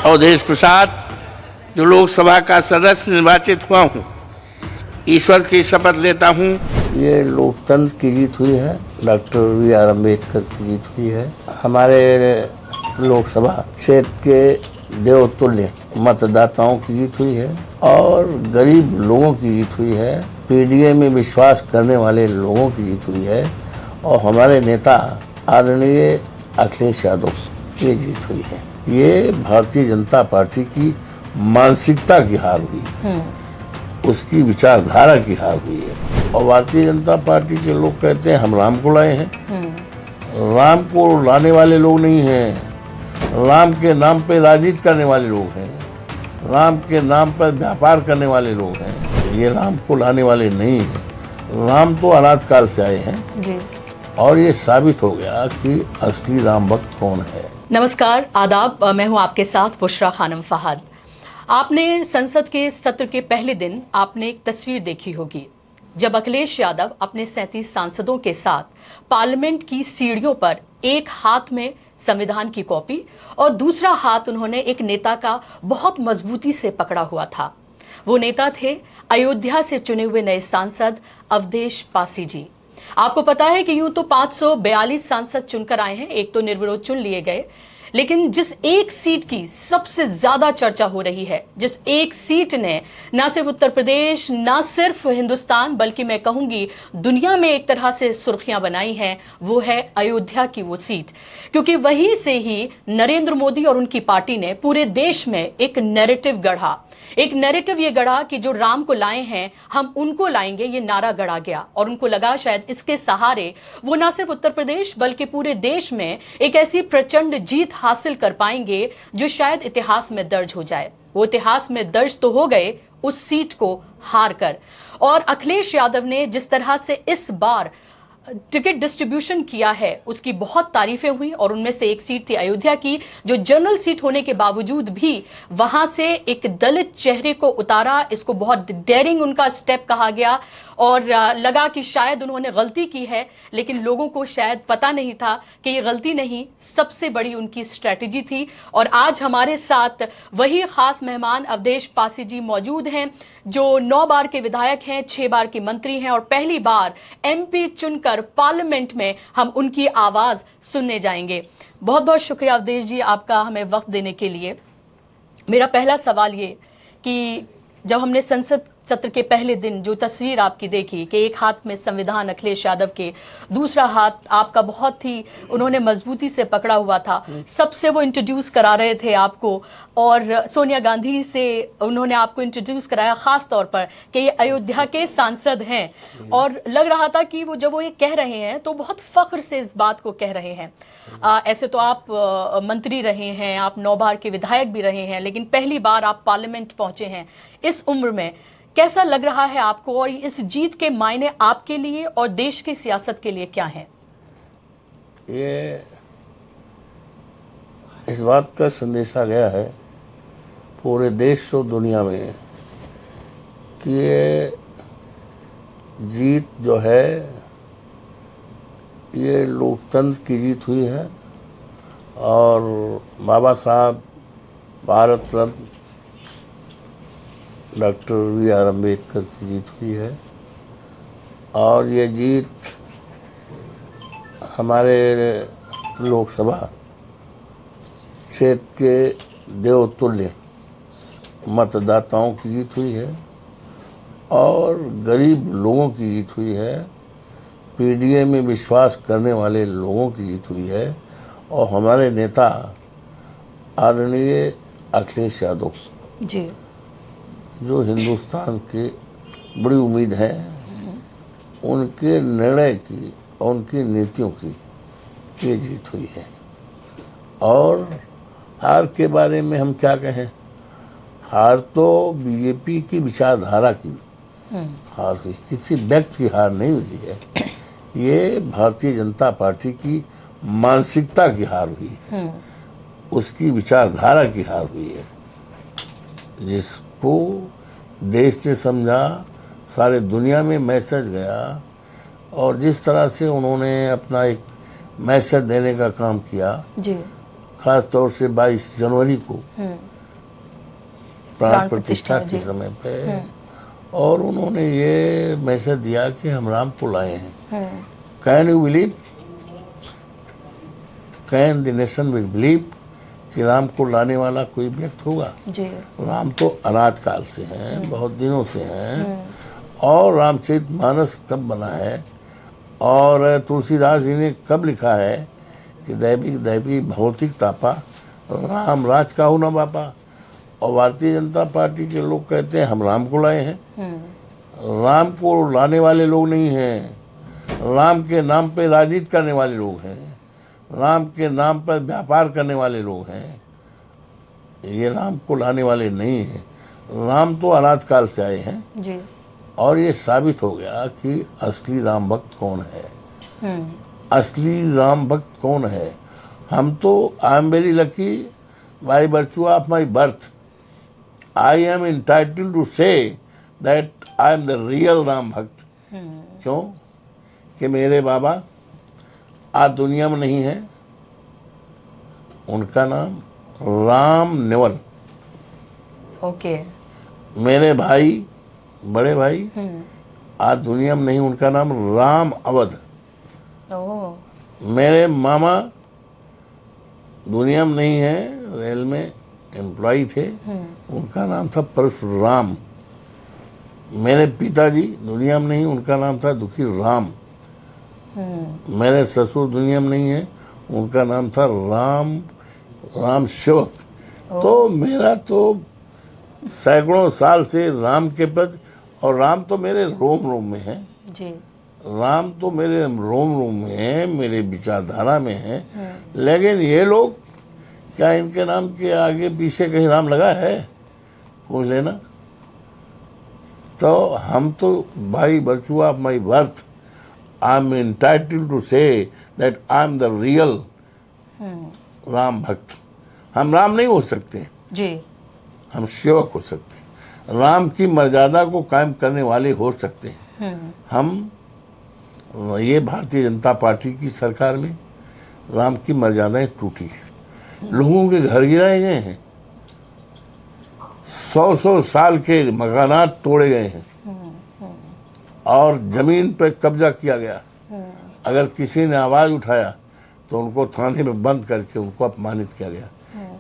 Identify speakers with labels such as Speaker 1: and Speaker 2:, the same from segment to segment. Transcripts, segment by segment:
Speaker 1: अवधेश प्रसाद जो लोकसभा का सदस्य निर्वाचित हुआ हूँ, ईश्वर की शपथ लेता हूँ।
Speaker 2: ये लोकतंत्र की जीत हुई है, डॉक्टर B.R. अम्बेडकर की जीत हुई है। हमारे लोकसभा क्षेत्र के देवतुल्य मतदाताओं की जीत हुई है और गरीब लोगों की जीत हुई है। पीडीए में विश्वास करने वाले लोगों की जीत हुई है और हमारे नेता आदरणीय अखिलेश यादव की जीत हुई है। ये भारतीय जनता पार्टी की मानसिकता की हार हुई है, उसकी विचारधारा की हार हुई है। और भारतीय जनता पार्टी के लोग कहते हैं हम राम को लाए हैं। राम को लाने वाले लोग नहीं हैं, राम के नाम पे राजनीति करने वाले लोग हैं, राम के नाम पर व्यापार करने वाले लोग हैं। ये राम को लाने वाले नहीं हैं। राम तो अनाथ काल से आए हैं जी। और ये साबित हो गया कि असली राम भक्त कौन है।
Speaker 3: नमस्कार, आदाब। मैं हूं आपके साथ बुशरा खानम फहद। आपने संसद के सत्र के पहले दिन आपने एक तस्वीर देखी होगी जब अखिलेश यादव अपने 37 सांसदों के साथ पार्लियामेंट की सीढ़ियों पर एक हाथ में संविधान की कॉपी और दूसरा हाथ उन्होंने एक नेता का बहुत मजबूती से पकड़ा हुआ था। वो नेता थे अयोध्या से चुने हुए नए सांसद अवधेश पासी जी। आपको पता है कि यूं तो 542 सांसद चुनकर आए हैं, एक तो निर्विरोध चुन लिए गए, लेकिन जिस एक सीट की सबसे ज्यादा चर्चा हो रही है, जिस एक सीट ने ना सिर्फ उत्तर प्रदेश, ना सिर्फ हिंदुस्तान, बल्कि मैं कहूंगी दुनिया में एक तरह से सुर्खियां बनाई हैं, वो है अयोध्या की वो सीट। क्योंकि वहीं से ही नरेंद्र मोदी और उनकी पार्टी ने पूरे देश में एक नैरेटिव गढ़ा। एक नैरेटिव ये गढ़ा कि जो राम को लाए हैं हम उनको लाएंगे, ये नारा गढ़ा गया और उनको लगा शायद इसके सहारे वो ना सिर्फ उत्तर प्रदेश बल्कि पूरे देश में एक ऐसी प्रचंड जीत हासिल कर पाएंगे जो शायद इतिहास में दर्ज हो जाए। वो इतिहास में दर्ज तो हो गए उस सीट को हार कर। और अखिलेश यादव ने जिस तरह से इस बार टिकट डिस्ट्रीब्यूशन किया है उसकी बहुत तारीफें हुई और उनमें से एक सीट थी अयोध्या की, जो जनरल सीट होने के बावजूद भी वहां से एक दलित चेहरे को उतारा। इसको बहुत डेयरिंग उनका स्टेप कहा गया और लगा कि शायद उन्होंने गलती की है, लेकिन लोगों को शायद पता नहीं था कि ये गलती नहीं, सबसे बड़ी उनकी स्ट्रैटेजी थी। और आज हमारे साथ वही खास मेहमान अवधेश पासी जी मौजूद हैं, जो 9 बार के विधायक हैं, 6 बार के मंत्री हैं और पहली बार MP चुनकर पार्लियामेंट में हम उनकी आवाज सुनने जाएंगे। बहुत बहुत शुक्रिया अवधेश जी आपका हमें वक्त देने के लिए। मेरा पहला सवाल ये कि जब हमने संसद सत्र के पहले दिन जो तस्वीर आपकी देखी कि एक हाथ में संविधान अखिलेश यादव के, दूसरा हाथ आपका बहुत ही उन्होंने मजबूती से पकड़ा हुआ था, सबसे वो इंट्रोड्यूस करा रहे थे आपको और सोनिया गांधी से उन्होंने आपको इंट्रोड्यूस कराया खास तौर पर कि ये अयोध्या के सांसद हैं। और लग रहा था कि वो जब वो ये कह रहे हैं तो बहुत फख्र से इस बात को कह रहे हैं। ऐसे तो आप मंत्री रहे हैं, आप 9 बार के विधायक भी रहे हैं, लेकिन पहली बार आप पार्लियामेंट पहुंचे हैं इस उम्र में। कैसा लग रहा है आपको और इस जीत के मायने आपके लिए और देश की सियासत के लिए क्या हैं?
Speaker 2: ये इस बात का संदेशा गया है पूरे देश और दुनिया में कि ये जीत जो है ये लोकतंत्र की जीत हुई है और बाबा साहब भारत रत्न डॉक्टर B.R. अम्बेडकर की जीत हुई है। और ये जीत हमारे लोकसभा क्षेत्र के देवतुल्य मतदाताओं की जीत हुई है और गरीब लोगों की जीत हुई है। पीडीए में विश्वास करने वाले लोगों की जीत हुई है और हमारे नेता आदरणीय अखिलेश यादव
Speaker 3: जी, जो
Speaker 2: हिंदुस्तान की बड़ी उम्मीद है, उनके निर्णय की और उनकी नीतियों की ये जीत हुई है। और हार के बारे में हम क्या कहें, हार तो बीजेपी की विचारधारा की हार हुई, किसी व्यक्ति की हार नहीं हुई है। ये भारतीय जनता पार्टी की मानसिकता की हार हुई है, उसकी विचारधारा की हार हुई है, जिसको देश ने समझा, सारे दुनिया में मैसेज गया। और जिस तरह से उन्होंने अपना एक मैसेज देने का काम किया जी, खास तौर से 22 जनवरी को प्राण प्रतिष्ठा के समय पे, और उन्होंने ये मैसेज दिया कि हम राम को लाए हैं। Can you believe, can the nation will believe कि राम को लाने वाला कोई व्यक्ति होगा?
Speaker 3: जी।
Speaker 2: राम तो अनाद काल से हैं, बहुत दिनों से हैं। और रामचरितमानस कब बना है और तुलसीदास जी ने कब लिखा है कि दैविक दैवी भौतिक तापा राम राज काहू न बापा। और भारतीय जनता पार्टी के लोग कहते हैं हम राम को लाए हैं। राम को लाने वाले लोग नहीं हैं, राम के नाम पे राजनीति करने वाले लोग हैं, राम के नाम पर व्यापार करने वाले लोग हैं। ये राम को लाने वाले नहीं हैं। राम तो अनाद काल से आए हैं
Speaker 3: जी।
Speaker 2: और ये साबित हो गया कि असली राम भक्त कौन है। असली राम भक्त कौन है? हम तो I am very lucky by virtue of my birth I am entitled to say that I am the real Ram भक्त। क्यों? कि मेरे बाबा आज दुनिया में नहीं है, उनका नाम राम नेवल।
Speaker 3: ओके।
Speaker 2: मेरे भाई, बड़े भाई आज दुनिया में नहीं, उनका नाम राम अवध। मेरे मामा दुनिया में नहीं है, रेल में एम्प्लॉय थे, उनका नाम था परशुराम। मेरे पिताजी दुनिया में नहीं, उनका नाम था दुखी राम। मेरे ससुर दुनिया में नहीं है, उनका नाम था राम सेवक। तो मेरा तो सैकड़ों साल से राम के प्रति, और राम तो मेरे रोम रोम में है
Speaker 3: जी।
Speaker 2: राम तो मेरे रोम रोम में है, मेरे विचारधारा में है। लेकिन ये लोग, क्या इनके नाम के आगे पीछे कहीं राम लगा है? पूछ लेना। तो हम तो by virtue of my birth I am entitled to say that I am the real Ram भक्त। हम राम नहीं हो सकते
Speaker 3: जी,
Speaker 2: हम सेवक हो सकते हैं, राम की मर्यादा को कायम करने वाले हो सकते हैं। हम ये भारतीय जनता पार्टी की सरकार में राम की मर्यादाएं टूटी है, लोगों के घर गिराए गए हैं, 100 साल के मकानात तोड़े गए हैं और जमीन पर कब्जा किया गया। अगर किसी ने आवाज उठाया तो उनको थाने में बंद करके उनको अपमानित किया गया।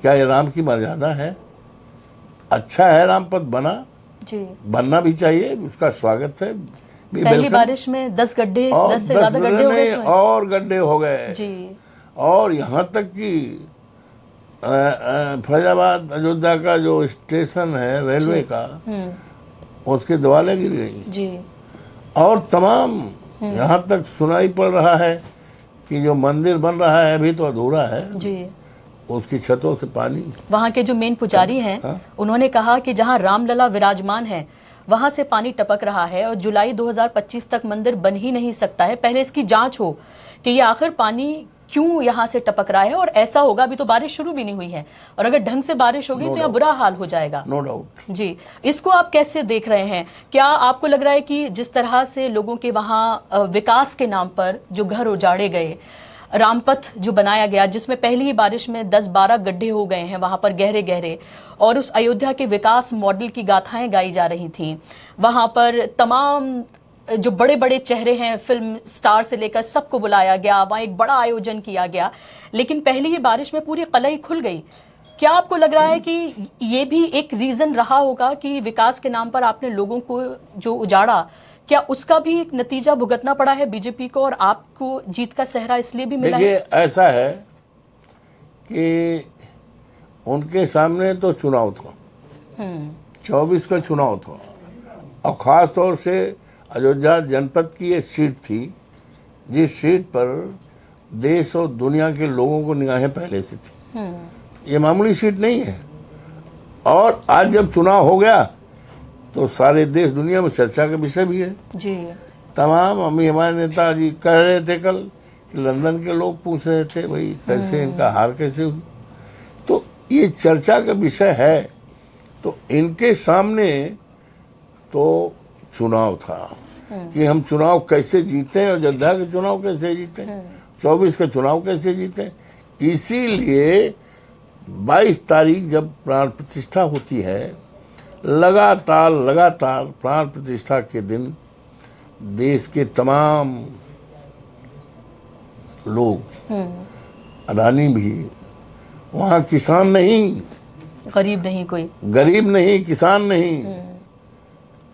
Speaker 2: क्या ये राम की मर्यादा है? अच्छा है राम पद बना
Speaker 3: जी,
Speaker 2: बनना भी चाहिए, उसका स्वागत है।
Speaker 3: पहली बारिश में 10 गड्ढे, 10 से ज्यादा गड्ढे हो गए
Speaker 2: और गड्ढे हो गए
Speaker 3: जी।
Speaker 2: और यहाँ तक कि फैजाबाद अयोध्या का जो स्टेशन है रेलवे का, उसके दीवारें गिर गई
Speaker 3: जी।
Speaker 2: और तमाम यहाँ तक सुनाई पड़ रहा है कि जो मंदिर बन रहा है अभी तो अधूरा है
Speaker 3: जी,
Speaker 2: उसकी छतों से पानी।
Speaker 3: वहाँ के जो मेन पुजारी हैं उन्होंने कहा कि जहाँ रामलला विराजमान है वहां से पानी टपक रहा है और जुलाई 2025 तक मंदिर बन ही नहीं सकता है। पहले इसकी जांच हो कि ये आखिर पानी क्यों यहाँ से टपक रहा है और ऐसा होगा। अभी तो बारिश शुरू भी नहीं हुई है और अगर ढंग से बारिश होगी तो यहाँ बुरा हाल हो जाएगा।
Speaker 2: नो डाउट
Speaker 3: जी, इसको आप कैसे देख रहे हैं? क्या आपको लग रहा है कि जिस तरह से लोगों के वहाँ विकास के नाम पर जो घर उजाड़े गए, रामपथ जो बनाया गया जिसमें पहली ही बारिश में 10-12 गड्ढे हो गए हैं वहां पर गहरे गहरे, और उस अयोध्या के विकास मॉडल की गाथाएं गाई जा रही थी, वहां पर तमाम जो बड़े बड़े चेहरे हैं फिल्म स्टार से लेकर सबको बुलाया गया, वहां एक बड़ा आयोजन किया गया, लेकिन पहली ही बारिश में पूरी कलई खुल गई। क्या आपको लग रहा है कि ये भी एक रीजन रहा होगा कि विकास के नाम पर आपने लोगों को जो उजाड़ा, क्या उसका भी एक नतीजा भुगतना पड़ा है बीजेपी को और आपको जीत का सहरा इसलिए भी मिला है?
Speaker 2: देखिए ऐसा है कि उनके सामने तो चुनाव था, 24 का चुनाव था और खास तौर से अयोध्या जनपद की ये सीट थी जिस सीट पर देश और दुनिया के लोगों को निगाहें पहले से थी। ये मामूली सीट नहीं है और आज जब चुनाव हो गया तो सारे देश दुनिया में चर्चा का विषय भी है
Speaker 3: जी।
Speaker 2: तमाम हमारे नेता जी कह रहे थे कल कि लंदन के लोग पूछ रहे थे भाई कैसे इनका हार कैसे हुई, तो ये चर्चा का विषय है। तो इनके सामने तो चुनाव था कि हम चुनाव कैसे जीते और अयोध्या के चुनाव कैसे जीते, 24 का चुनाव कैसे जीते। इसीलिए 22 तारीख जब प्राण प्रतिष्ठा होती है लगातार प्राण प्रतिष्ठा के दिन देश के तमाम लोग, अडानी भी, वहाँ किसान नहीं,
Speaker 3: गरीब नहीं कोई,
Speaker 2: गरीब नहीं, किसान नहीं,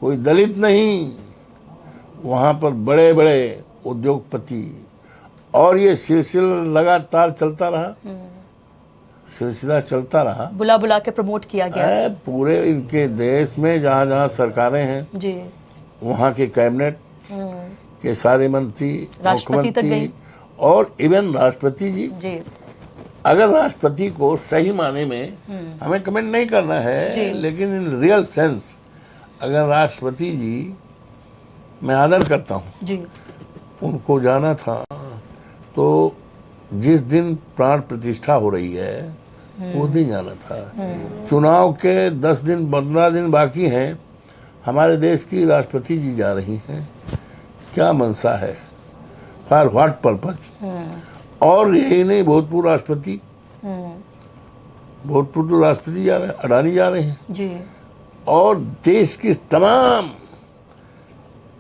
Speaker 2: कोई दलित नहीं, वहाँ पर बड़े बड़े उद्योगपति, और ये सिलसिला लगातार चलता रहा, सिलसिला चलता रहा,
Speaker 3: बुला बुला के प्रमोट किया गया
Speaker 2: पूरे इनके देश में जहाँ जहाँ सरकारें हैं
Speaker 3: जी,
Speaker 2: वहाँ के कैबिनेट के सारे मंत्री,
Speaker 3: राष्ट्रपति तक गई।
Speaker 2: मुख्यमंत्री और इवन राष्ट्रपति जी। अगर राष्ट्रपति को सही माने में हमें कमेंट नहीं करना है, लेकिन इन रियल सेंस अगर राष्ट्रपति जी, मैं आदर करता हूँ
Speaker 3: जी,
Speaker 2: उनको जाना था, तो जिस दिन प्राण प्रतिष्ठा हो रही है वो दिन जाना था। चुनाव के 10 दिन 15 दिन बाकी हैं, हमारे देश की राष्ट्रपति जी जा रही हैं, क्या मनसा है, फॉर व्हाट पर्पज। और यही नहीं, भूतपूर्व राष्ट्रपति जा रहे हैं, अडानी जा रहे हैं
Speaker 3: जी,
Speaker 2: और देश की तमाम,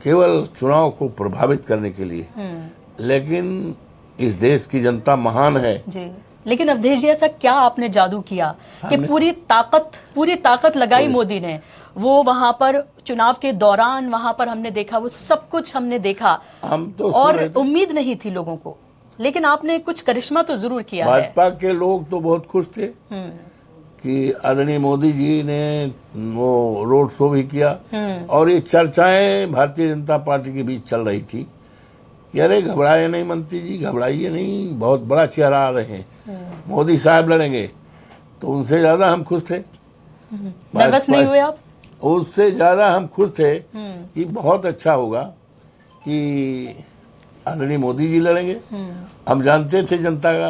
Speaker 2: केवल चुनाव को प्रभावित करने के लिए। लेकिन इस देश की जनता महान है
Speaker 3: जी। लेकिन अवधेश जी, ऐसा क्या आपने जादू किया कि पूरी ताकत लगाई मोदी ने? वो वहां पर चुनाव के दौरान वहां पर हमने देखा, वो सब कुछ हमने देखा,
Speaker 2: हम तो
Speaker 3: और उम्मीद नहीं थी लोगों को, लेकिन आपने कुछ करिश्मा तो जरूर किया है।
Speaker 2: भाजपा के लोग तो बहुत खुश थे कि आदरणीय मोदी जी ने वो रोड शो भी किया, और ये चर्चाएं भारतीय जनता पार्टी के बीच चल रही थी कि अरे घबराए नहीं मंत्री जी, घबराइए नहीं, बहुत बड़ा चेहरा आ रहे हैं, मोदी साहब लड़ेंगे। तो उनसे ज्यादा हम खुश थे।
Speaker 3: नर्वस नहीं हुए आप?
Speaker 2: उससे ज्यादा हम खुश थे कि बहुत अच्छा होगा कि आदरणीय मोदी जी लड़ेंगे। हम जानते थे जनता का,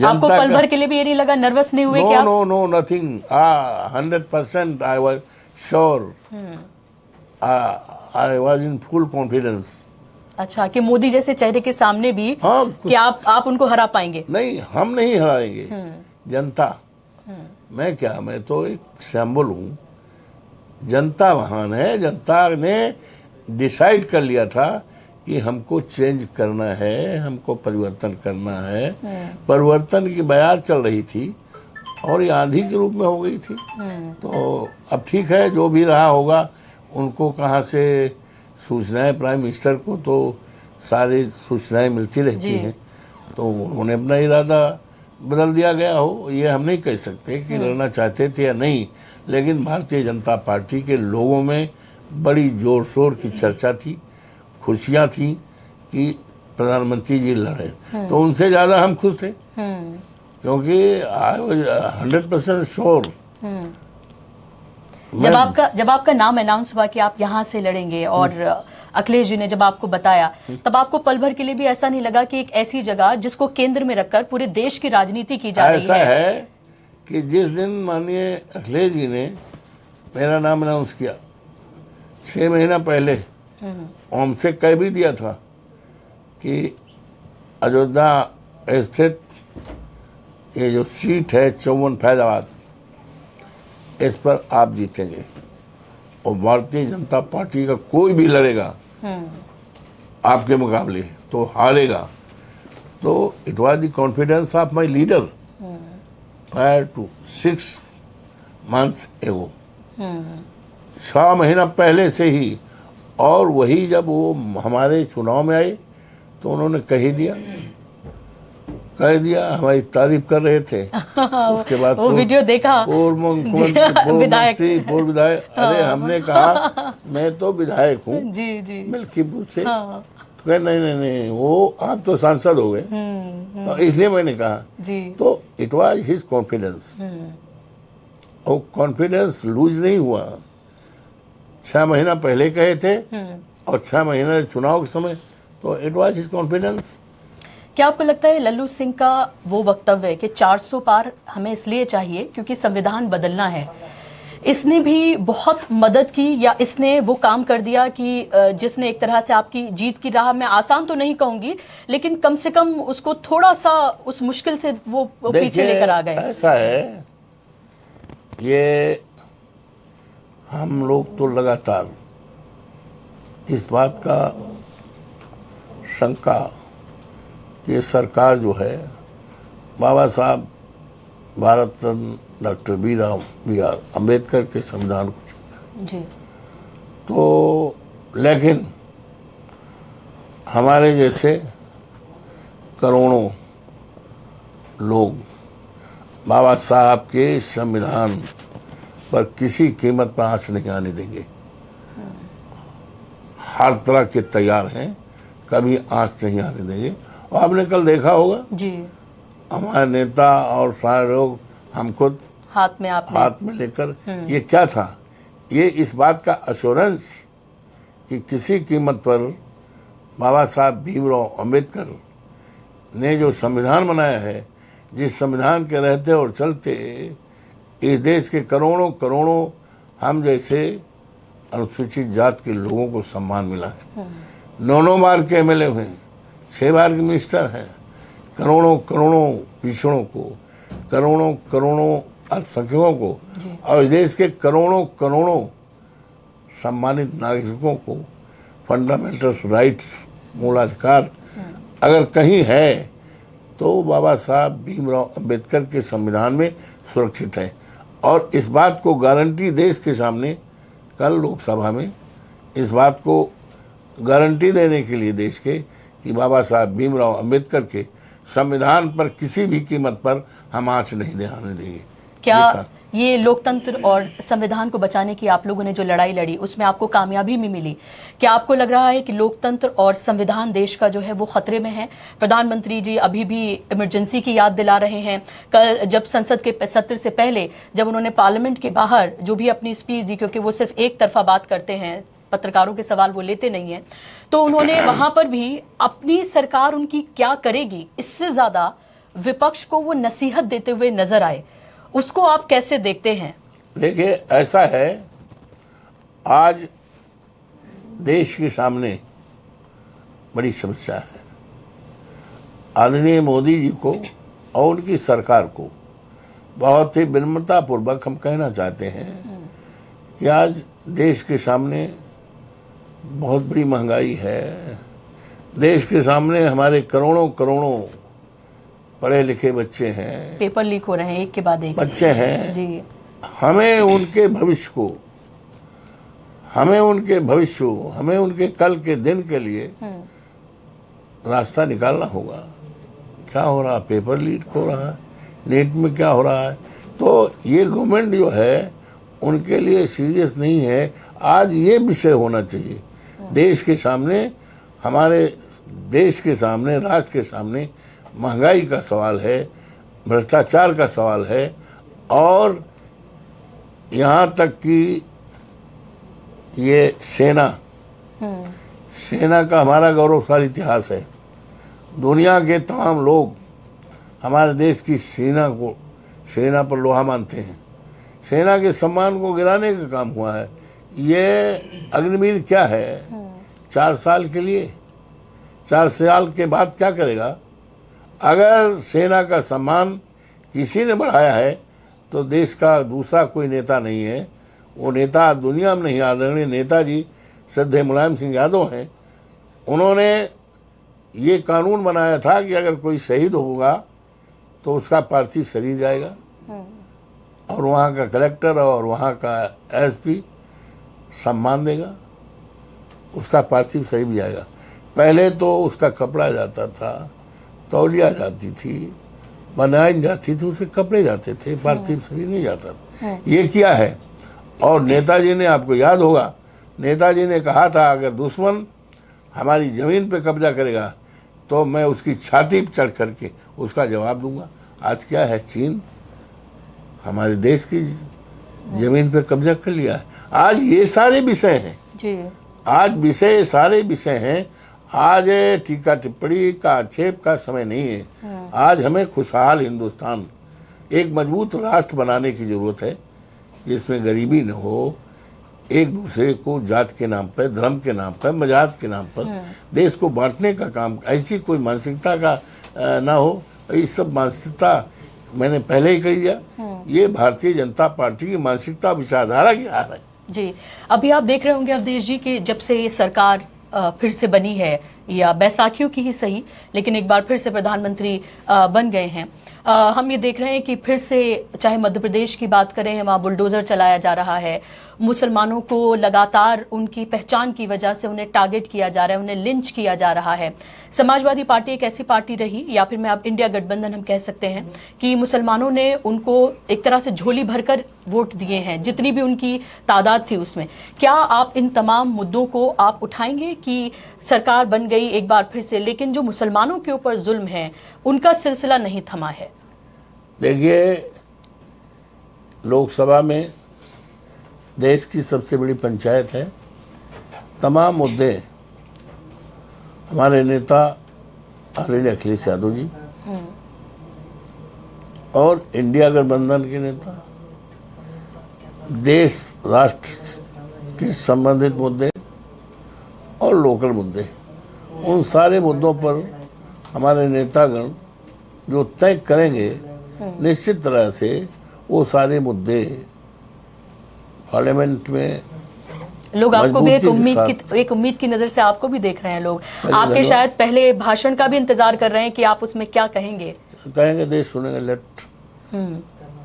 Speaker 3: आपको पल भर के लिए भी ये नहीं लगा, नर्वस नहीं हुए?
Speaker 2: No nothing, 100% I was sure, I was in full confidence.
Speaker 3: अच्छा, कि मोदी जैसे चेहरे के सामने भी कि आप उनको हरा पाएंगे?
Speaker 2: नहीं, हम नहीं हराएंगे, जनता। मैं क्या, मैं तो एक सिंबल हूँ, जनता महान है। जनता ने डिसाइड कर लिया था कि हमको चेंज करना है, हमको परिवर्तन करना है। परिवर्तन की बयार चल रही थी और ये आंधी के रूप में हो गई थी। तो अब ठीक है, जो भी रहा होगा, उनको कहाँ से सूचनाएं, प्राइम मिनिस्टर को तो सारी सूचनाएं मिलती रहती हैं, तो उन्होंने अपना इरादा बदल दिया गया हो, ये हम नहीं कह सकते कि लड़ना चाहते थे या नहीं। लेकिन भारतीय जनता पार्टी के लोगों में बड़ी जोर शोर की चर्चा थी, खुशियां थी कि प्रधानमंत्री जी लड़े, तो उनसे ज्यादा हम खुश थे, क्योंकि 100% श्योर।
Speaker 3: जब आपका नाम अनाउंस हुआ कि आप यहाँ से लड़ेंगे, और अखिलेश जी ने जब आपको बताया, तब आपको पल भर के लिए भी ऐसा नहीं लगा कि एक ऐसी जगह जिसको केंद्र में रखकर पूरे देश की राजनीति की जा रही है?
Speaker 2: ऐसा है कि जिस दिन माननीय अखिलेश जी ने मेरा नाम अनाउंस किया, 6 महीना पहले हमसे कह भी दिया था कि अयोध्या स्थित ये जो सीट है 54 फैजाबाद, इस पर आप जीतेंगे, और भारतीय जनता पार्टी का कोई भी लड़ेगा आपके मुकाबले तो हारेगा। तो it was the confidence of my leader prior to 6 months एगो, 6 महीना पहले से ही। और वही जब वो हमारे चुनाव में आए तो उन्होंने कह दिया, हमारी तारीफ कर रहे थे। उसके बाद
Speaker 3: वो वीडियो देखा,
Speaker 2: पूर्व विधायक, अरे हमने कहा मैं तो विधायक हूँ
Speaker 3: जी
Speaker 2: मिल्कीपुर से, तो कहे नहीं, वो आप तो सांसद हो गए, तो इसलिए मैंने कहा
Speaker 3: जी।
Speaker 2: तो इट वाज हिज कॉन्फिडेंस, और कॉन्फिडेंस लूज नहीं हुआ। 6 महीना पहले कहे थे और 6 महीना चुनाव के समय, तो इट वाज हिज कॉन्फिडेंस।
Speaker 3: क्या आपको लगता है लल्लू सिंह का वो वक्तव्य है कि 400 पार हमें इसलिए चाहिए क्योंकि संविधान बदलना है, इसने भी बहुत मदद की, या इसने वो काम कर दिया कि जिसने एक तरह से आपकी जीत की राह, मैं आसान तो नहीं कहूंगी, लेकिन कम से कम उसको थोड़ा सा उस मुश्किल से वो पीछे लेकर आ गए?
Speaker 2: ऐसा है, ये हम लोग तो लगातार इस बात का शंका कि सरकार जो है बाबा साहब Bharat Ratna doctor B are Ambedkar के संविधान को छीने
Speaker 3: जी।
Speaker 2: तो लेकिन हमारे जैसे करोड़ों लोग बाबा साहब के संविधान पर किसी कीमत पर आंच नहीं आने देंगे। हर तरह के तैयार हैं, कभी आंच नहीं आने देंगे। और आपने कल देखा होगा
Speaker 3: जी,
Speaker 2: हमारे नेता और सारे लोग हम खुद
Speaker 3: हाथ में
Speaker 2: लेकर ये क्या था, ये इस बात का अश्योरेंस कि किसी कीमत पर बाबा साहब भीमराव अंबेडकर ने जो संविधान बनाया है, जिस संविधान के रहते और चलते इस देश के करोड़ों करोड़ों हम जैसे अनुसूचित जात के लोगों को सम्मान मिला है। 9 बार के एमएलए हुए, 6 बार के मिनिस्टर हैं, करोड़ों करोड़ों पिछड़ों को, करोड़ों करोड़ों अल्पसंख्यकों को और इस देश के करोड़ों करोड़ों सम्मानित नागरिकों को फंडामेंटल राइट्स, मूलाधिकार अगर कहीं है तो बाबा साहब भीमराव अंबेडकर के संविधान में सुरक्षित है। और इस बात को गारंटी देश के सामने कल लोकसभा में इस बात को गारंटी देने के लिए देश के कि बाबा साहब भीमराव अंबेडकर के संविधान पर किसी भी कीमत पर हम आंच नहीं आने देंगे।
Speaker 3: क्या ये लोकतंत्र और संविधान को बचाने की आप लोगों ने जो लड़ाई लड़ी उसमें आपको कामयाबी भी मिली? क्या आपको लग रहा है कि लोकतंत्र और संविधान देश का जो है वो खतरे में है? प्रधानमंत्री जी अभी भी इमरजेंसी की याद दिला रहे हैं। कल जब संसद के सत्र से पहले जब उन्होंने पार्लियामेंट के बाहर जो भी अपनी स्पीच दी, क्योंकि वो सिर्फ एक तरफा बात करते हैं, पत्रकारों के सवाल वो लेते नहीं है, तो उन्होंने वहां पर भी अपनी सरकार उनकी क्या करेगी इससे ज्यादा विपक्ष को वो नसीहत देते हुए नजर आए। उसको आप कैसे देखते हैं?
Speaker 2: देखिए, ऐसा है, आज देश के सामने बड़ी समस्या है। आदरणीय मोदी जी को और उनकी सरकार को बहुत ही विनम्रतापूर्वक हम कहना चाहते हैं कि आज देश के सामने बहुत बड़ी महंगाई है। देश के सामने हमारे करोड़ों करोड़ों पढ़े लिखे बच्चे हैं,
Speaker 3: पेपर लीक हो रहे हैं एक के बाद एक
Speaker 2: बच्चे हैं
Speaker 3: जी।
Speaker 2: हमें उनके भविष्य को, हमें उनके कल के दिन के लिए रास्ता निकालना होगा। क्या हो रहा है? पेपर लीक हो रहा है, नेट में क्या हो रहा है। तो ये गवर्नमेंट जो है उनके लिए सीरियस नहीं है। आज ये विषय होना चाहिए देश के सामने, हमारे देश के सामने, राष्ट्र के सामने महंगाई का सवाल है, भ्रष्टाचार का सवाल है और यहाँ तक कि ये सेना का हमारा गौरवशाली इतिहास है। दुनिया के तमाम लोग हमारे देश की सेना पर लोहा मानते हैं। सेना के सम्मान को गिराने का काम हुआ है। ये अग्निवीर क्या है? 4 साल के लिए, 4 साल के बाद क्या करेगा? अगर सेना का सम्मान किसी ने बढ़ाया है तो देश का दूसरा कोई नेता नहीं है। वो नेता दुनिया में नहीं। आदरणीय नेताजी श्रद्धेय मुलायम सिंह यादव हैं। उन्होंने ये कानून बनाया था कि अगर कोई शहीद होगा तो उसका पार्थिव शरीर जाएगा और वहाँ का कलेक्टर और वहाँ का एसपी सम्मान देगा, उसका पार्थिव शरीर जाएगा। पहले तो उसका कपड़ा जाता था, तौलिया जाती थी, बनाई जाती थी, उसके कपड़े जाते थे, पार्थिव शरीर नहीं जाता था। ये क्या है? और नेताजी ने, आपको याद होगा, नेताजी ने कहा था अगर दुश्मन हमारी जमीन पे कब्जा करेगा तो मैं उसकी छाती पर चढ़ करके उसका जवाब दूंगा। आज क्या है? चीन हमारे देश की जमीन पे कब्जा कर लिया है। आज ये सारे विषय हैं
Speaker 3: जी।
Speaker 2: आज विषय सारे विषय हैं। आज टीका टिप्पणी का आक्षेप का समय नहीं है। आज हमें खुशहाल हिंदुस्तान, एक मजबूत राष्ट्र बनाने की जरूरत है जिसमें गरीबी न हो, एक दूसरे को जात के नाम पर, धर्म के नाम पर, मजात के नाम पर देश को बांटने का काम, ऐसी कोई मानसिकता का ना हो। इस सब मानसिकता मैंने पहले ही कही दिया, ये भारतीय जनता पार्टी की मानसिकता विचारधारा की हार है।
Speaker 3: जी, अभी आप देख रहे होंगे अवधेश जी कि जब से ये सरकार फिर से बनी है, या बैसाखियों की ही सही, लेकिन एक बार फिर से प्रधानमंत्री बन गए हैं, हम ये देख रहे हैं कि फिर से चाहे मध्य प्रदेश की बात करें, वहाँ बुलडोजर चलाया जा रहा है, मुसलमानों को लगातार उनकी पहचान की वजह से उन्हें टारगेट किया जा रहा है, उन्हें लिंच किया जा रहा है। समाजवादी पार्टी एक ऐसी पार्टी रही, या फिर मैं अब इंडिया गठबंधन हम कह सकते हैं, कि मुसलमानों ने उनको एक तरह से झोली भरकर वोट दिए हैं, जितनी भी उनकी तादाद थी उसमें। क्या आप इन तमाम मुद्दों को आप उठाएंगे कि सरकार बन गई एक बार फिर से, लेकिन जो मुसलमानों के ऊपर जुल्म है उनका सिलसिला नहीं थमा है?
Speaker 2: देखिए, लोकसभा में देश की सबसे बड़ी पंचायत है। तमाम मुद्दे हमारे नेता आदरणीय अखिलेश यादव जी और इंडिया गठबंधन के नेता देश राष्ट्र के संबंधित मुद्दे और लोकल मुद्दे, उन सारे मुद्दों पर हमारे नेतागण जो तय करेंगे, निश्चित तरह से वो सारे मुद्दे पार्लियामेंट में
Speaker 3: लोग आपको भी एक
Speaker 2: मजबूती
Speaker 3: उम्मीद की नजर से आपको भी देख रहे हैं। लोग आपके शायद पहले भाषण का भी इंतजार कर रहे हैं कि आप उसमें क्या कहेंगे।
Speaker 2: देश सुनेंगे, लेट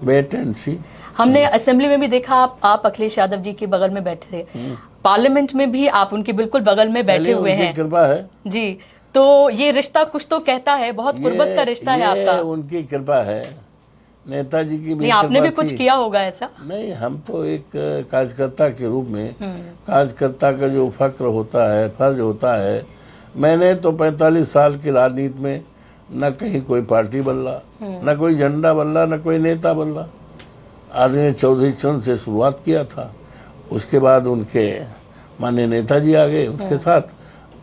Speaker 2: वेट एंड सी।
Speaker 3: हमने असेंबली में भी देखा आप अखिलेश यादव जी के बगल में बैठे थे, पार्लियामेंट में भी आप उनके बिल्कुल बगल में बैठे हुए हैं।
Speaker 2: कृपा है
Speaker 3: जी, तो ये रिश्ता कुछ तो कहता है, बहुत कुर्बत का रिश्ता है आपका।
Speaker 2: उनकी कृपा है, नेताजी की भी।
Speaker 3: नहीं, आपने भी कुछ किया होगा ऐसा?
Speaker 2: नहीं, हम तो एक कार्यकर्ता के रूप में, कार्यकर्ता का जो फक्र होता है, फर्ज होता है। मैंने तो 45 साल की राजनीति में न कहीं कोई पार्टी बदला, न कोई झंडा बदला, न कोई नेता बदला। आदरणीय चौधरी चरण से शुरुआत किया था, उसके बाद उनके माननीय नेताजी आ गए उनके साथ,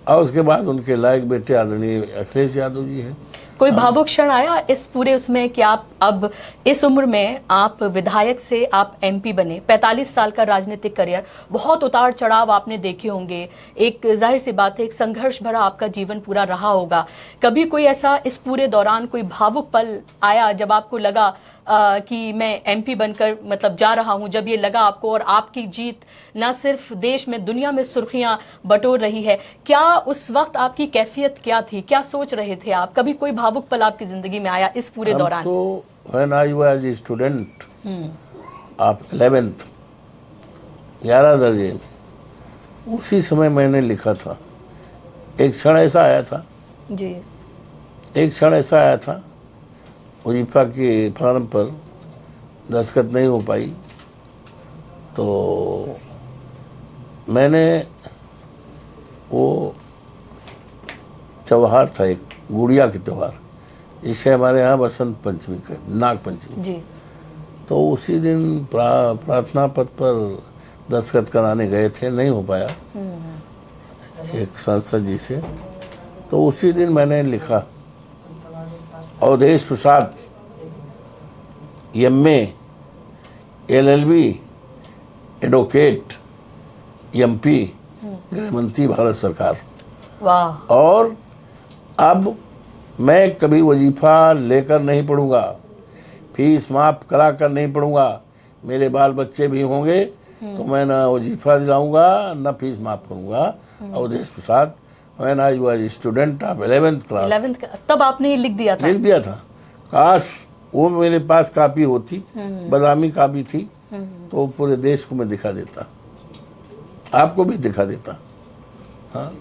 Speaker 2: और उसके बाद उनके लायक बेटे आदरणीय अखिलेश यादव जी हैं।
Speaker 3: कोई भावुक क्षण आया इस पूरे उसमें कि आप अब इस उम्र में आप विधायक से आप एमपी बने, 45 साल का राजनीतिक करियर, बहुत उतार चढ़ाव आपने देखे होंगे, एक जाहिर सी बात है एक संघर्ष भरा आपका जीवन पूरा रहा होगा। कभी कोई ऐसा इस पूरे दौरान कोई भावुक पल आया जब आपको लगा कि मैं एमपी बनकर मतलब जा रहा हूं, जब ये लगा आपको और आपकी जीत ना सिर्फ देश में दुनिया में सुर्खियां बटोर रही है? क्या उस वक्त आपकी कैफियत क्या थी, क्या सोच रहे थे आप? कभी कोई भावुक पल आपकी जिंदगी में आया इस पूरे दौरान?
Speaker 2: तो when I was a student of 11th 11 दर्जे में, उसी समय मैंने लिखा था। एक क्षण ऐसा आया था
Speaker 3: जी,
Speaker 2: एक क्षण ऐसा आया था, वजीफा के फॉर्म पर दस्तखत नहीं हो पाई, तो मैंने वो त्यौहार था, एक गुड़िया के त्यौहार, जिससे हमारे यहाँ बसंत पंचमी का नाग पंचमी
Speaker 3: जी,
Speaker 2: तो उसी दिन प्रार्थना पत्र पर दस्तखत कराने गए थे, नहीं हो पाया एक सांसद जी से। तो उसी दिन मैंने लिखा, Awadhesh Prasad MA LLB advocate MP गृह मंत्री भारत सरकार।
Speaker 3: वाह। और
Speaker 2: अब मैं कभी वजीफा लेकर नहीं पढ़ूंगा, फीस माफ करा कर नहीं पढ़ूंगा, मेरे बाल बच्चे भी होंगे तो मैं ना वजीफा दिलाऊंगा ना फीस माफ करूंगा। Awadhesh Prasad, when I was a student of 11th class।
Speaker 3: 11th तब आपने ये लिख दिया था?
Speaker 2: लिख दिया था। काश वो मेरे पास कापी होती, बदामी कापी थी, तो पूरे देश को मैं दिखा देता, आपको भी दिखा देता। हाँ,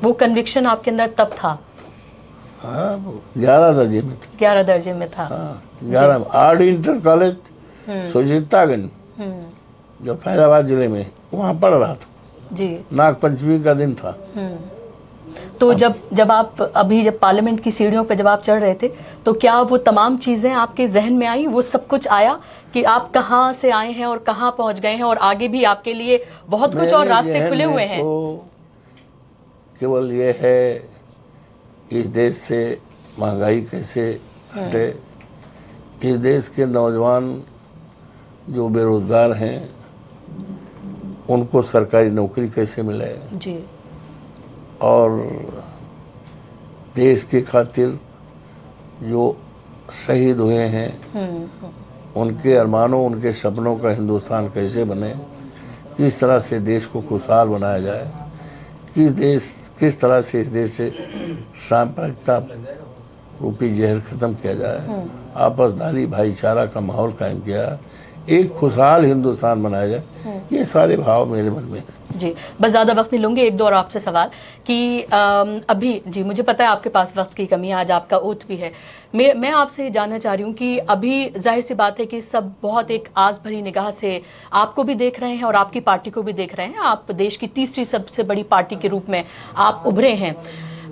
Speaker 3: वो कन्विक्शन आपके अंदर तब था?
Speaker 2: हाँ, 11 दर्जे में था।
Speaker 3: 11 दर्जे में था।
Speaker 2: हाँ, 11 RD इंटर कॉलेज सुचितागंज, जो फैजाबाद जिले में, वहाँ पढ़ रहा था
Speaker 3: जी।
Speaker 2: नाग पंचमी का दिन था।
Speaker 3: तो जब आप अभी जब पार्लियामेंट की सीढ़ियों पर जब आप चढ़ रहे थे, तो क्या वो तमाम चीजें आपके जहन में आई, वो सब कुछ आया कि आप कहाँ से आए हैं और कहाँ पहुंच गए हैं, और आगे भी आपके लिए बहुत कुछ और रास्ते खुले हुए हैं?
Speaker 2: तो केवल ये है, इस देश से महंगाई कैसे हटे, इस देश के नौजवान जो बेरोजगार हैं उनको सरकारी नौकरी कैसे मिले
Speaker 3: जी,
Speaker 2: और देश के खातिर जो शहीद हुए हैं उनके अरमानों, उनके सपनों का हिंदुस्तान कैसे बने, किस तरह से देश को खुशहाल बनाया जाए, किस तरह से इस देश से सांप्रदायिकता रूपी जहर खत्म किया जाए, आपसदारी भाईचारा का माहौल कायम किया, एक खुशहाल हिंदुस्तान बनाया जाए, ये सारे भाव मेरे मन में हैं।
Speaker 3: जी, बस ज़्यादा वक्त नहीं लूँगी। एक दो और आपसे सवाल कि अभी जी मुझे पता है आपके पास वक्त की कमी है, आज आपका ओथ भी है। मैं आपसे ये जानना चाह रही हूँ कि अभी जाहिर सी बात है कि सब बहुत एक आस भरी निगाह से आपको भी देख रहे हैं और आपकी पार्टी को भी देख रहे हैं। आप देश की तीसरी सबसे बड़ी पार्टी के रूप में आप उभरे हैं।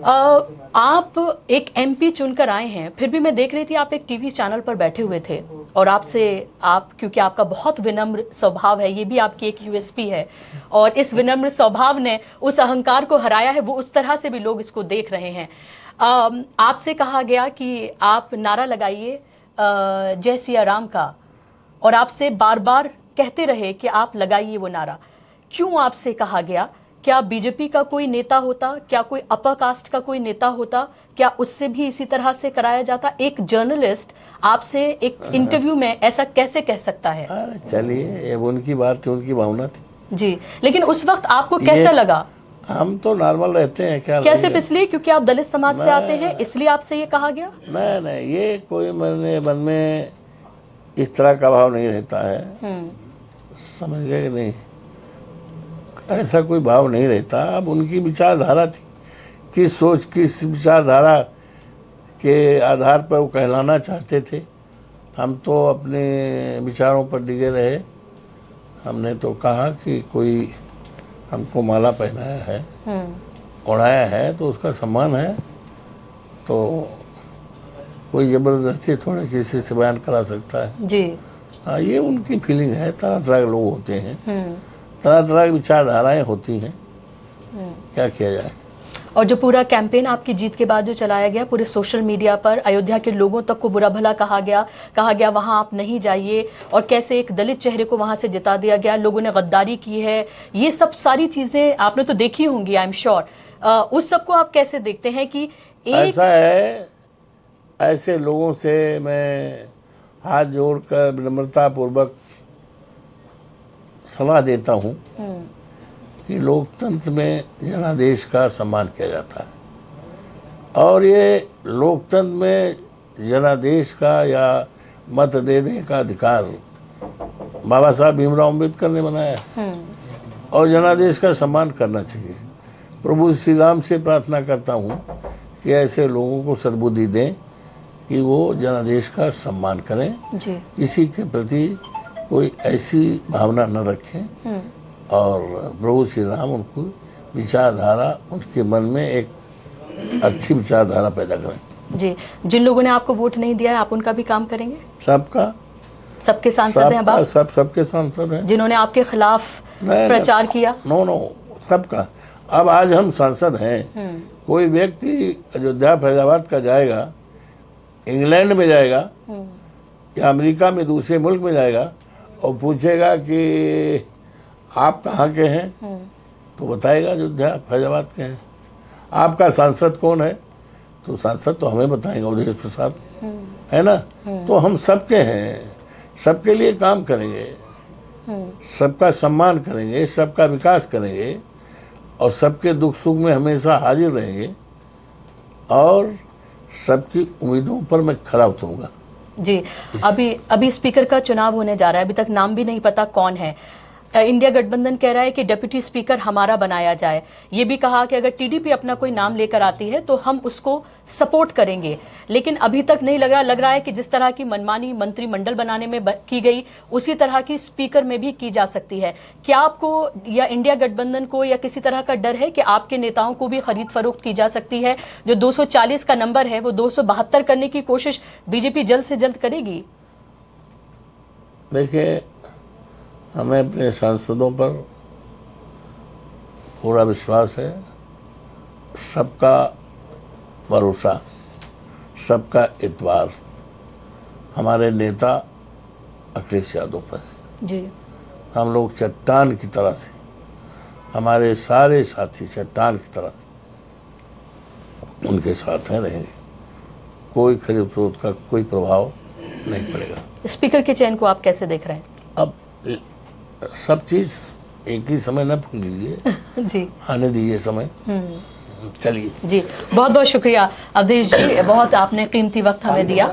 Speaker 3: आप एक एमपी चुनकर आए हैं, फिर भी मैं देख रही थी आप एक टीवी चैनल पर बैठे हुए थे और क्योंकि आपका बहुत विनम्र स्वभाव है, ये भी आपकी एक यूएसपी है, और इस विनम्र स्वभाव ने उस अहंकार को हराया है, वो उस तरह से भी लोग इसको देख रहे हैं। आपसे कहा गया कि आप नारा लगाइए जय सिया राम का, और आपसे बार बार कहते रहे कि आप लगाइए वो नारा। क्यों आपसे कहा गया? क्या बीजेपी का कोई नेता होता, क्या कोई अपर कास्ट का कोई नेता होता, क्या उससे भी इसी तरह से कराया जाता? एक जर्नलिस्ट आपसे एक इंटरव्यू में ऐसा कैसे कह सकता है?
Speaker 2: चलिए, ये उनकी बात थी, उनकी भावना थी
Speaker 3: जी, लेकिन उस वक्त आपको कैसा लगा?
Speaker 2: हम तो नॉर्मल रहते हैं
Speaker 3: क्या सिर्फ इसलिए क्योंकि आप दलित समाज से आते हैं इसलिए आपसे ये कहा गया?
Speaker 2: नहीं, ये कोई मेरे मन में इस तरह का भाव नहीं रहता है, समझ गए कि नहीं? ऐसा कोई भाव नहीं रहता। अब उनकी विचारधारा थी, किस सोच, किस विचारधारा के आधार पर वो कहलाना चाहते थे। हम तो अपने विचारों पर डिगे रहे। हमने तो कहा कि कोई हमको माला पहनाया है, ओढ़ाया है, तो उसका सम्मान है, तो कोई जबरदस्ती थोड़ा किसी से बयान करा सकता है
Speaker 3: जी।
Speaker 2: हाँ, ये उनकी फीलिंग है। तरह तरह के लोग होते हैं, तरह तरह की विचारधाराएं होती हैं, क्या किया जाए।
Speaker 3: और जो पूरा कैंपेन आपकी जीत के बाद जो चलाया गया पूरे सोशल मीडिया पर, अयोध्या के लोगों तक को बुरा भला कहा गया वहां आप नहीं जाइए, और कैसे एक दलित चेहरे को वहां से जिता दिया गया, लोगों ने गद्दारी की है, ये सब सारी चीजें आपने तो देखी होंगी, आई एम श्योर। उस सब को आप कैसे देखते हैं कि
Speaker 2: ऐसा है, ऐसे लोगों से मैं हाथ जोड़कर विनम्रता पूर्वक सलाह देता हूँ कि लोकतंत्र में जनादेश का सम्मान किया जाता है, और ये लोकतंत्र में जनादेश का या मत देने का अधिकार बाबा साहब भीमराव अम्बेडकर ने बनाया है, और जनादेश का सम्मान करना चाहिए। प्रभु श्री राम से प्रार्थना करता हूँ कि ऐसे लोगों को सद्बुद्धि दें कि वो जनादेश का सम्मान करें
Speaker 3: जी।
Speaker 2: किसी के प्रति कोई ऐसी भावना न रखें, और प्रभु श्री राम उनको विचारधारा, उनके मन में एक अच्छी विचारधारा पैदा करें।
Speaker 3: जी, जिन लोगों ने आपको वोट नहीं दिया है आप उनका भी काम करेंगे? सबके सांसद हैं आप?
Speaker 2: सबके सांसद हैं।
Speaker 3: जिन्होंने आपके खिलाफ प्रचार किया?
Speaker 2: नो, सबका। अब आज हम सांसद हैं, कोई व्यक्ति अयोध्या फैजाबाद का जाएगा, इंग्लैंड में जाएगा या अमेरिका में दूसरे मुल्क में जाएगा और पूछेगा कि आप कहाँ के हैं, तो बताएगा अयोध्या फैजाबाद के हैं। आपका सांसद कौन है, तो सांसद तो हमें बताएंगे, अवधेश प्रसाद, है ना। तो हम सबके हैं, सबके लिए काम करेंगे, सबका सम्मान करेंगे, सबका विकास करेंगे, और सबके दुख सुख में हमेशा हाजिर रहेंगे, और सबकी उम्मीदों पर मैं खरा उतरूंगा।
Speaker 3: जी, अभी स्पीकर का चुनाव होने जा रहा है, अभी तक नाम भी नहीं पता कौन है। इंडिया गठबंधन कह रहा है कि डिप्टी स्पीकर हमारा बनाया जाए। ये भी कहा कि अगर टीडीपी अपना कोई नाम लेकर आती है तो हम उसको सपोर्ट करेंगे, लेकिन अभी तक नहीं लग रहा है कि जिस तरह की मनमानी मंत्रिमंडल बनाने में की गई उसी तरह की स्पीकर में भी की जा सकती है। क्या आपको या इंडिया गठबंधन को या किसी तरह का डर है कि आपके नेताओं को भी खरीद फरोख्त की जा सकती है? जो 240 का नंबर है वो 272 करने की कोशिश बीजेपी जल्द से जल्द करेगी?
Speaker 2: देखिए, हमें अपने सांसदों पर पूरा विश्वास है, सबका भरोसा, सबका इतबार हमारे नेता अखिलेश यादव पर है
Speaker 3: जी। हम
Speaker 2: लोग चट्टान की तरह से, हमारे सारे साथी चट्टान की तरह से उनके साथ हैं, रहेंगे। कोई खरीद फरोख्त का कोई प्रभाव नहीं पड़ेगा।
Speaker 3: स्पीकर के चयन को आप कैसे देख रहे हैं?
Speaker 2: अब सब चीज़ एक ही समय ना भूल लीजिए,
Speaker 3: जी
Speaker 2: आने दीजिए समय। चलिए
Speaker 3: जी, बहुत बहुत शुक्रिया अवधेश जी, बहुत आपने कीमती वक्त हमें दिया।